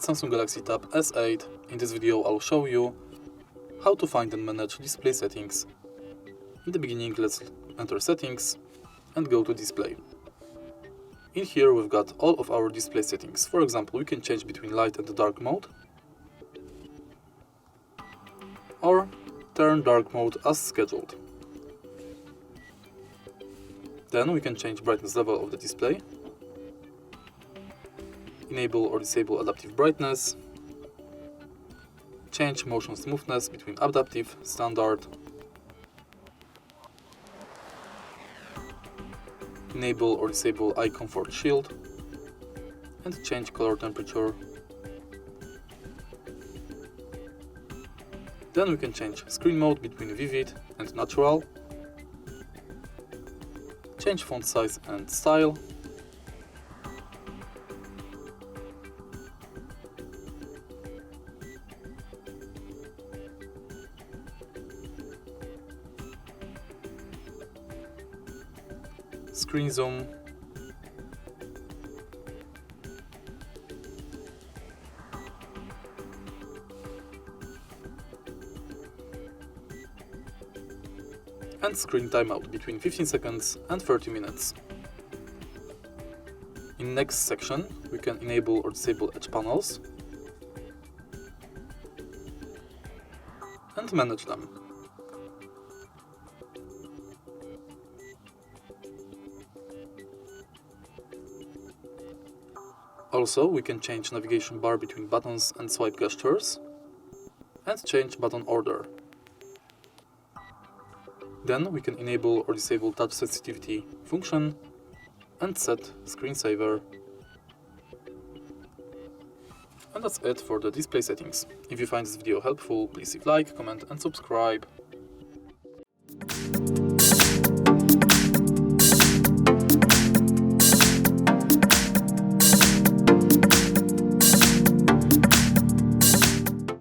at Samsung Galaxy Tab S8. In this video I'll show you how to find and manage display settings. In the beginning, let's enter settings and go to display. In here we've got all of our display settings. For example, we can change between light and dark mode, or turn dark mode as scheduled. Then we can change brightness level of the display, enable or disable adaptive brightness, change motion smoothness between adaptive, standard, enable or disable eye comfort shield, and change color temperature. Then we can change screen mode between vivid and natural, change font size and style, screen zoom, and screen timeout between 15 seconds and 30 minutes. In next section, we can enable or disable edge panels and manage them. Also, we can change navigation bar between buttons and swipe gestures, and change button order. Then we can enable or disable touch sensitivity function and set screensaver. And that's it for the display settings. If you find this video helpful, please leave like, comment and subscribe.